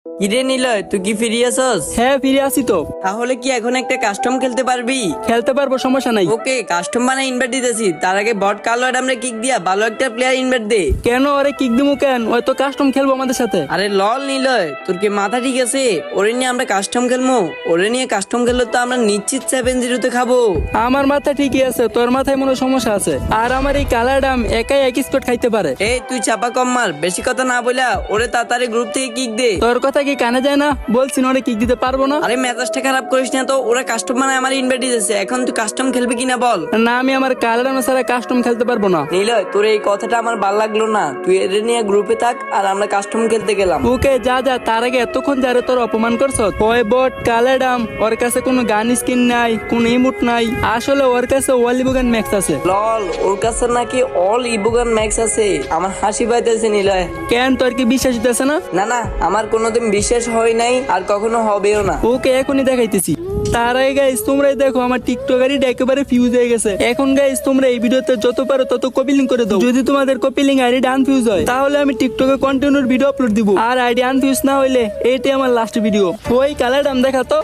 কিরে নিলয়, তুই কি ফিরে আসস? হ্যাঁ, ফিরে আসি তো। তাহলে কি এখন একটা কাস্টম খেলতে পারবি? খেলতে পারবো, সমস্যা নাই। ওকে, কাস্টম বানাই ইনভাইট দিতেছি। তার আগে বট কালো আমরা কিক দিয়া ভালো একটা প্লেয়ার ইনভাইট দে। কেন ওরে কিক দিমু কেন? ওই তো কাস্টম খেলবো আমাদের সাথে। আরে লল নিলয়, তোর কি মাথা ঠিক আছে? ওরে নিয়ে আমরা কাস্টম খেলবো। ওরে নিয়ে কাস্টম খেললে তো আমরা নিশ্চিত 7-0 খাবো। আমার মাথা ঠিকই আছে, তোর মাথায় মনে হয় সমস্যা আছে। আর আমার এই কালার ডাম একাই এক স্পট খাইতে পারে। এই তুই চাপা কম মার, বেশি কথা না বইলা ওরে তাড়াতাড়ি গ্রুপ থেকে কিক দে। তোর কথা কি কানে যায় না? বলছি না ওরে কিক দিতে পারবো না। আরে মেজাজটা খারাপ করিস না তো, ওরা কাস্টম বানায় আমার ইনভাইট দিতেছে। এখন তুই কাস্টম খেলবি কিনা বল। না, আমি আমার কালার ডাম ছাড়া কাস্টম খেলতে পারবো না। নিলয়, তোর এই কথাটা আমার ভাল লাগলো না। তুই এদের নিয়ে গ্রুপে থাক আর আমরা কাস্টম খেলতে গেলাম। ওকে যা যা, তার আগে এতক্ষণ যারে তোর অপমান করছ। ওই বট কালার ডাম, ওর কাছে কোনো গান স্কিন নাই, কোনো ইমোট নাই। আসলে ওর কাছে ওয়ালিবুগান ম্যাক্স আছে। লল, ওর কাছে নাকি অল ইবুগান ম্যাক্স আছে। আমার হাসি পাইতেছে নিলয়। কেন, তোর কি বিশ্বাস হইতেছে না? না না, আমার কোনোদিন বিশ্বাস হয় নাই আর কখনো হবেও না। ওকে এখনই দেখাইতেছি। তার আগে গাইস তোমরাই দেখো আমার টিকটকারই একেবারে ফিউজ হয়ে গেছে। এখন গাইস তোমরা এই ভিডিওতে যত পারো তত কপি লিঙ্ক করে দাও। যদি তোমাদের কপি লিঙ্ক আইডি আনফিউজ হয় তাহলে আমি টিকটকে কন্টিনিউর ভিডিও আপলোড দিব। আর আইডি আনফিউজ না হইলে এইটাই আমার লাস্ট ভিডিও। ওই কালার ডাম দেখা তো।